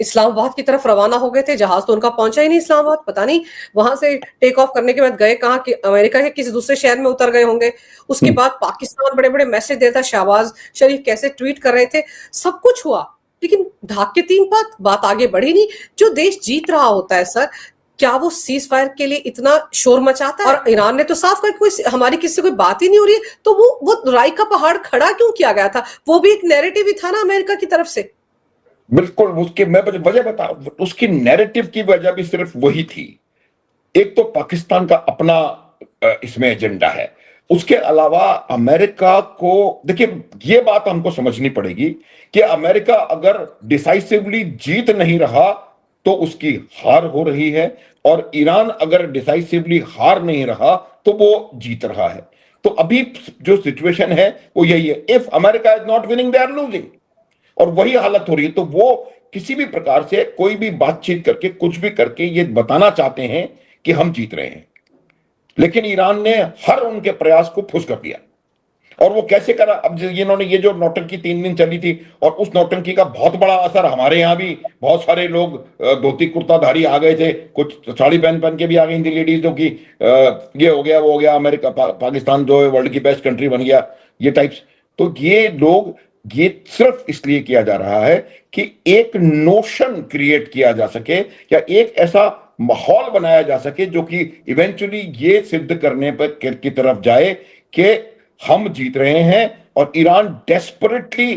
इस्लामाबाद की तरफ रवाना हो गए थे, जहाज तो उनका पहुंचा ही नहीं इस्लामाबाद, पता नहीं वहां से टेक ऑफ करने के बाद गए कहाँ, कि अमेरिका के किसी दूसरे शहर में उतर गए होंगे। उसके बाद पाकिस्तान बड़े बड़े मैसेज देता, शहबाज शरीफ कैसे ट्वीट कर रहे थे, सब कुछ हुआ, लेकिन ढाक के 3 बात आगे बढ़ी नहीं। जो देश जीत रहा होता है सर, क्या वो सीज फायर के लिए इतना शोर मचाता है? और ईरान ने तो साफ कहा कोई हमारी किसी से कोई बात ही नहीं हो रही है, तो वो राई का पहाड़ खड़ा क्यों किया गया था? वो भी एक नैरेटिव ही था ना अमेरिका की तरफ से।
बिल्कुल, उसकी मैं वजह बता, उसकी नैरेटिव की वजह भी सिर्फ वही थी। एक तो पाकिस्तान का अपना इसमें एजेंडा है, उसके अलावा अमेरिका को, देखिए ये बात हमको समझनी पड़ेगी कि अमेरिका अगर डिसाइसिवली जीत नहीं रहा तो उसकी हार हो रही है, और ईरान अगर डिसाइसिवली हार नहीं रहा तो वो जीत रहा है। तो अभी जो सिचुएशन है वो यही है, if America is not winning they are losing, और वही हालत हो रही है। तो वो किसी भी प्रकार से कोई भी बातचीत करके कुछ भी करके ये बताना चाहते हैं कि हम जीत रहे हैं, लेकिन ईरान ने हर उनके प्रयास को फुस कर दिया। और वो कैसे करा? अब इन्होंने ये जो नौटंकी 3 दिन चली थी, और उस नौटंकी का बहुत बड़ा असर हमारे यहां भी बहुत सारे लोग धोती कुर्ताधारी आ गए थे, कुछ साड़ी पहन के भी आ गई थी लेडीज, जो कि ये हो गया वो हो गया, अमेरिका पाकिस्तान जो है वर्ल्ड की बेस्ट कंट्री बन गया, ये टाइप्स। तो ये लोग, ये सिर्फ इसलिए किया जा रहा है कि एक नोशन क्रिएट किया जा सके, या एक ऐसा माहौल बनाया जा सके जो कि इवेंचुअली ये सिद्ध करने पर की तरफ जाए कि हम जीत रहे हैं और ईरान डेस्परेटली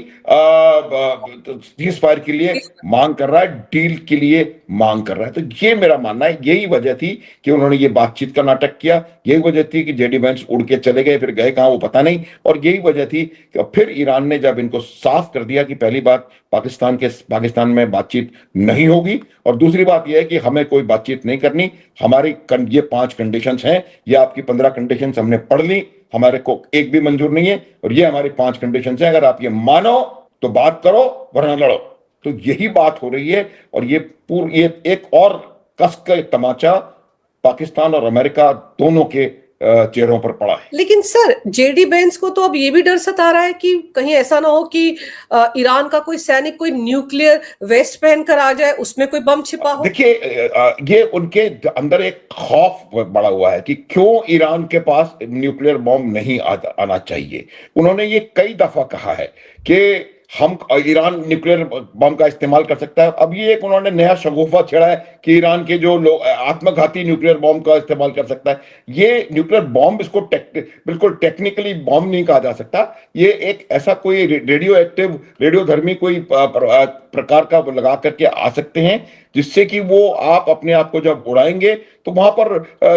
सीज फायर के लिए मांग कर रहा है, डील के लिए मांग कर रहा है। तो ये मेरा मानना है, यही वजह थी कि उन्होंने ये बातचीत का नाटक किया, यही वजह थी कि जेडी वेंस उड़ के चले गए, फिर गए कहां वो पता नहीं, और यही वजह थी कि फिर ईरान ने जब इनको साफ कर दिया कि पहली बात पाकिस्तान में बातचीत नहीं होगी, और दूसरी बात यह है कि हमें कोई बातचीत नहीं करनी, हमारी ये 5 कंडीशंस हैं, ये आपकी 15 कंडीशंस हमने पढ़ ली, हमारे को एक भी मंजूर नहीं है, और ये हमारी 5 कंडीशंस हैं, अगर आप ये मानो तो बात करो वरना लड़ो। तो यही बात हो रही है, और ये एक और कस का तमाचा पाकिस्तान और अमेरिका दोनों के चेहरों पर पड़ा है।
लेकिन सर, जेडी बेंस को तो अब ये भी डर सता रहा है कि कहीं ऐसा ना हो कि ईरान का कोई सैनिक कोई न्यूक्लियर वेस्ट पहनकर आ जाए, उसमें कोई बम छिपा हो।
देखिए, ये उनके अंदर एक खौफ बड़ा हुआ है कि क्यों ईरान के पास न्यूक्लियर बॉम्ब नहीं आना चाहिए। उन्होंने ये कई दफा कहा है कि ईरान न्यूक्लियर बम का इस्तेमाल कर सकता है। अब ये एक उन्होंने नया शगुफा छेड़ा है कि ईरान के जो लोग आत्मघाती न्यूक्लियर बम का इस्तेमाल कर सकता है। ये न्यूक्लियर बम, इसको बिल्कुल टेक्निकली बम नहीं कहा जा सकता। ये एक ऐसा कोई रेडियोधर्मी कोई प्रकार का लगा करके आ सकते हैं, जिससे कि वो आप अपने आप को जब उड़ाएंगे तो वहां पर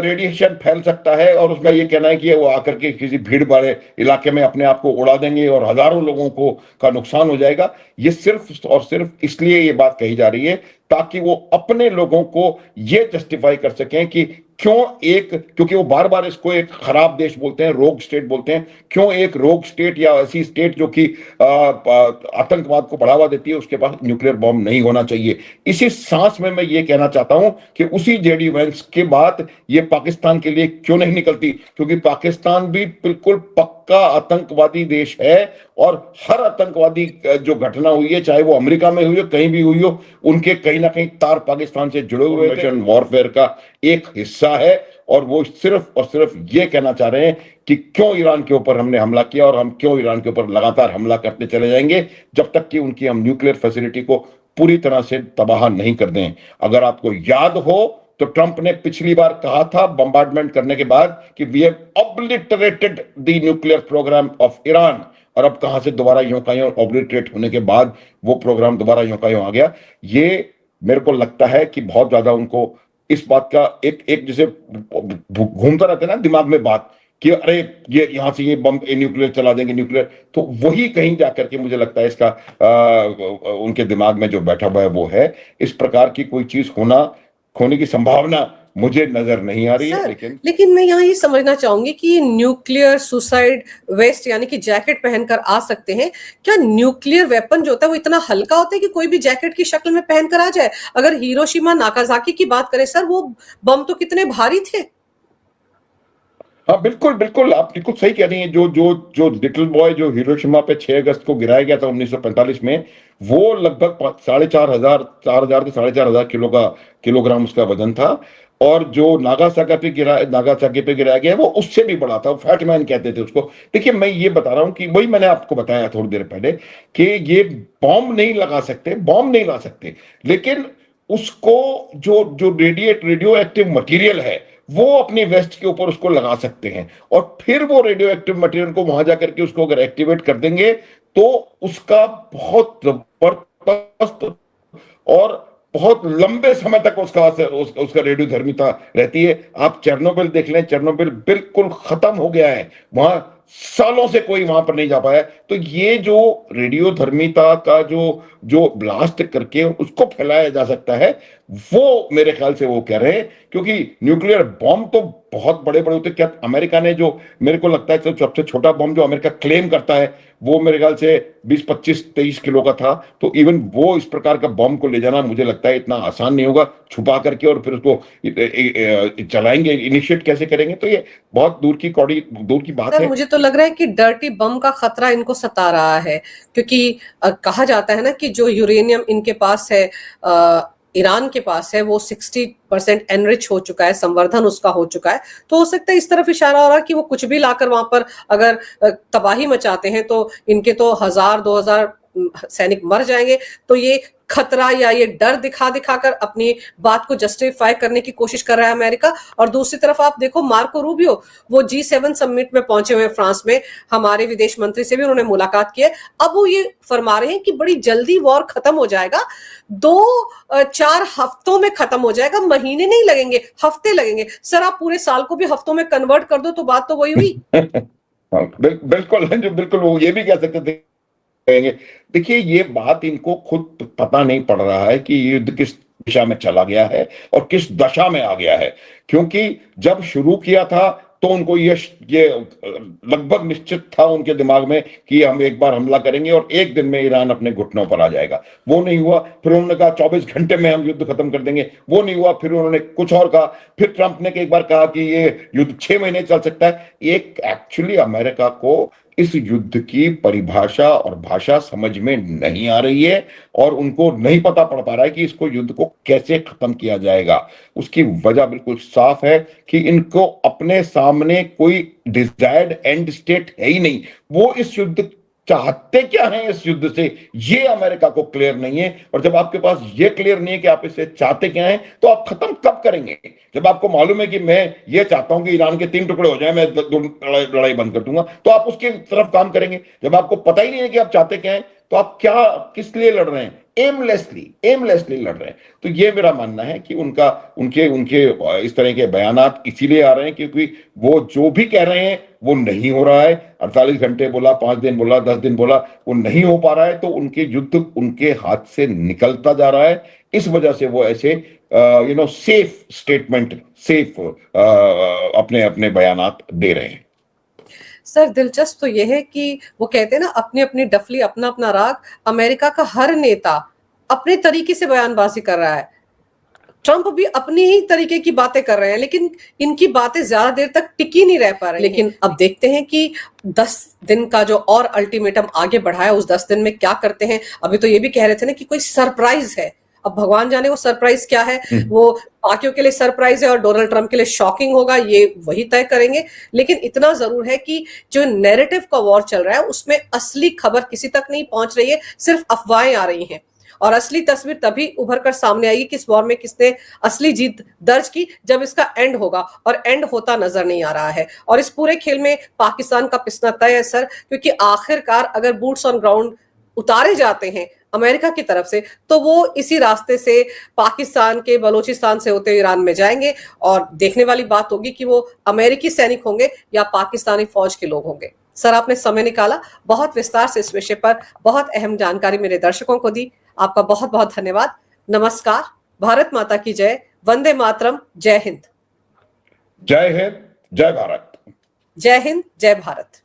रेडिएशन फैल सकता है, और उसका ये कहना है कि वो आकर के किसी भीड़ भाड़ इलाके में अपने आप को उड़ा देंगे और हजारों लोगों को का नुकसान हो जाएगा। ये सिर्फ और सिर्फ इसलिए ये बात कही जा रही है ताकि वो अपने लोगों को ये जस्टिफाई कर सकें कि क्योंकि वो बार बार इसको एक खराब देश बोलते हैं, रोग स्टेट बोलते हैं, क्यों एक रोग स्टेट या ऐसी स्टेट जो कि आतंकवाद को बढ़ावा देती है उसके पास न्यूक्लियर बॉम्ब नहीं होना चाहिए। इसी सांस में मैं ये कहना चाहता हूं कि उसी जेडी वेंस के बाद ये पाकिस्तान के लिए क्यों नहीं निकलती, क्योंकि पाकिस्तान भी बिल्कुल पक्का आतंकवादी देश है, और हर आतंकवादी जो घटना हुई है, चाहे वो अमेरिका में हुई हो, कहीं भी हुई हो, उनके कहीं ना कहीं तार पाकिस्तान से जुड़े हुए वॉरफेयर का एक हिस्सा है। और वो सिर्फ और सिर्फ ये कहना चाह रहे हैं कि क्यों ईरान के ऊपर हमने हमला किया, और हम क्यों ईरान के ऊपर लगातार हमला करते चले जाएंगे जब तक कि उनकी हम न्यूक्लियर फैसिलिटी को पूरी तरह से तबाह नहीं कर दें। अगर आपको याद हो तो ट्रंप ने पिछली बार कहा था बम्बार्डमेंट करने के बाद कि we have obliterated the nuclear program of Iran, और अब कहां से दोबारा यूं का यूं ऑब्लिटरेट होने के बाद वो प्रोग्राम दोबारा यूं का यूं आ गया। ये मेरे को लगता है कि बहुत ज्यादा उनको इस बात का एक जैसे घूमता रहता है ना दिमाग में बात कि अरे ये यहां से ये बम न्यूक्लियर चला देंगे, न्यूक्लियर, तो वही कहीं जाकर के मुझे लगता है इसका उनके दिमाग में जो बैठा हुआ है वो है। इस प्रकार की कोई चीज होने की संभावना मुझे नजर नहीं आ रही है।
लेकिन मैं यहाँ ये समझना चाहूंगी कि न्यूक्लियर सुसाइड वेस्ट यानी कि जैकेट पहनकर आ सकते हैं, क्या न्यूक्लियर वेपन जो होता है वो इतना हल्का होता है कि कोई भी जैकेट की शक्ल में पहनकर आ जाए? अगर हिरोशिमा नागासाकी की बात करें सर, वो बम तो कितने भारी थे।
हाँ बिल्कुल बिल्कुल, आप बिल्कुल सही कह रही हैं। जो लिटिल बॉय जो हिरोशिमा पे 6 अगस्त को गिराया गया था 1945 में, वो लगभग 4,500 से 4,500 किलोग्राम उसका वजन था। और जो नागासाकी पे गिराया गया वो उससे भी बड़ा था, फैटमैन कहते थे उसको। देखिए, मैं ये बता रहा हूं कि वही मैंने आपको बताया थोड़ी देर पहले कि ये बॉम्ब नहीं ला सकते, लेकिन उसको जो रेडियो एक्टिव मटेरियल है वो अपनी वेस्ट के ऊपर उसको लगा सकते हैं, और फिर वो रेडियो एक्टिव मटेरियल को वहां जाकर के उसको अगर एक्टिवेट कर देंगे तो उसका बहुत जबरदस्त और बहुत लंबे समय तक उसका रेडियोधर्मिता रहती है। आप चेरनोबिल देख लें, चेरनोबिल बिल्कुल खत्म हो गया है, वहां सालों से कोई वहां पर नहीं जा पाया। तो ये जो रेडियोधर्मिता का जो ब्लास्ट करके उसको फैलाया जा सकता है, वो मेरे ख्याल से वो कह रहे हैं, क्योंकि न्यूक्लियर बॉम्ब तो बहुत बड़े बड़े होते। क्या अमेरिका ने जो, मेरे को लगता है सबसे छोटा बॉम्ब जो अमेरिका क्लेम करता है वो मेरे ख्याल से 20-25-23 किलो का था। तो इवन वो इस प्रकार का बॉम्ब को ले जाना मुझे लगता है इतना आसान नहीं होगा, छुपा करके और फिर उसको चलाएंगे, इनिशिएट कैसे करेंगे। तो ये बहुत दूर की बात है।
मुझे तो लग रहा है कि डर्टी बम का खतरा इनको सता रहा है, क्योंकि कहा जाता है ना कि जो यूरेनियम इनके पास है, ईरान के पास है, वो 60% एनरिच हो चुका है, संवर्धन उसका हो चुका है। तो हो सकता है इस तरफ इशारा हो रहा है कि वो कुछ भी लाकर वहां पर अगर तबाही मचाते हैं तो इनके तो 1000-2000 सैनिक मर जाएंगे, तो ये खतरा या ये डर दिखा दिखाकर अपनी बात को जस्टिफाई करने की कोशिश कर रहा है अमेरिका। और दूसरी तरफ आप देखो मार्को रूबियो, वो G7 समिट में पहुंचे हुए फ्रांस में, हमारे विदेश मंत्री से भी उन्होंने मुलाकात की है। अब वो ये फरमा रहे हैं कि बड़ी जल्दी वॉर खत्म हो जाएगा, 2-4 हफ्तों में खत्म हो जाएगा, महीने नहीं लगेंगे, हफ्ते लगेंगे। सर आप पूरे साल को भी हफ्तों में कन्वर्ट कर दो तो बात तो वही हुई।
बिल्कुल जो बिल्कुल वो ये भी कह सकते थे कहेंगे। देखिए ये बात इनको खुद पता नहीं पड़ रहा है कि ये युद्ध किस दिशा में चला गया है और किस दशा में आ गया है, क्योंकि जब शुरू किया था तो उनको ये लगभग निश्चित था उनके दिमाग में कि हम एक बार हमला करेंगे और एक दिन में ईरान अपने घुटनों पर आ जाएगा। वो नहीं हुआ। फिर उन्होंने कहा 24 घंटे में हम युद्ध खत्म कर देंगे, वो नहीं हुआ। फिर उन्होंने कुछ और कहा। फिर ट्रंप ने एक बार कहा कि ये युद्ध 6 महीने चल सकता है। एक एक्चुअली अमेरिका को इस युद्ध की परिभाषा और भाषा समझ में नहीं आ रही है और उनको नहीं पता पड़ पा रहा है कि इसको युद्ध को कैसे खत्म किया जाएगा। उसकी वजह बिल्कुल साफ है कि इनको अपने सामने कोई डिजायर्ड एंड स्टेट है ही नहीं। वो इस युद्ध चाहते क्या हैं इस युद्ध से, ये अमेरिका को क्लियर नहीं है। और जब आपके पास ये क्लियर नहीं है कि आप इसे चाहते क्या हैं, तो आप खत्म कब करेंगे? जब आपको मालूम है कि मैं ये चाहता हूं कि ईरान के 3 टुकड़े हो जाए, मैं लड़ाई बंद कर दूंगा, तो आप उसकी तरफ काम करेंगे। जब आपको पता ही नहीं है कि आप चाहते क्या है, तो आप क्या किस लिए लड़ रहे हैं? एमलेसली लड़ रहे हैं। तो ये मेरा मानना है कि उनके उनके इस तरह के बयानात इसीलिए आ रहे हैं क्योंकि वो जो भी कह रहे हैं वो नहीं हो रहा है। 48 घंटे बोला, 5 दिन बोला, 10 दिन बोला, वो नहीं हो पा रहा है। तो उनके युद्ध उनके हाथ से निकलता जा रहा है। इस वजह से वो ऐसे सेफ स्टेटमेंट, सेफ अपने अपने बयानात दे रहे हैं।
सर दिलचस्प तो यह है कि वो कहते हैं ना, अपनी अपनी डफली अपना अपना राग। अमेरिका का हर नेता अपने तरीके से बयानबाजी कर रहा है। ट्रंप भी अपनी ही तरीके की बातें कर रहे हैं, लेकिन इनकी बातें ज्यादा देर तक टिकी नहीं रह पा रही। लेकिन अब देखते हैं कि 10 दिन का जो और अल्टीमेटम आगे बढ़ा है, उस 10 दिन में क्या करते हैं। अभी तो ये भी कह रहे थे ना कि कोई सरप्राइज है। अब भगवान जाने वो सरप्राइज क्या है। वो बाकियों के लिए सरप्राइज है और डोनाल्ड ट्रंप के लिए शॉकिंग होगा, ये वही तय करेंगे। लेकिन इतना जरूर है कि जो नैरेटिव का वॉर चल रहा है उसमें असली खबर किसी तक नहीं पहुंच रही है, सिर्फ अफवाहें आ रही हैं। और असली तस्वीर तभी उभर कर सामने आएगी कि इस वॉर में किसने असली जीत दर्ज की, जब इसका एंड होगा। और एंड होता नजर नहीं आ रहा है। और इस पूरे खेल में पाकिस्तान का पिसना तय है सर, क्योंकि आखिरकार अगर बूट्स ऑन ग्राउंड उतारे जाते हैं अमेरिका की तरफ से, तो वो इसी रास्ते से पाकिस्तान के बलोचिस्तान से होते ईरान में जाएंगे। और देखने वाली बात होगी कि वो अमेरिकी सैनिक होंगे या पाकिस्तानी फौज के लोग होंगे। सर आपने समय निकाला, बहुत विस्तार से इस विषय पर बहुत अहम जानकारी मेरे दर्शकों को दी। आपका बहुत बहुत धन्यवाद। नमस्कार। भारत माता की जय। वंदे मातरम। जय हिंद।
जय हिंद, जय भारत।
जय हिंद, जय भारत।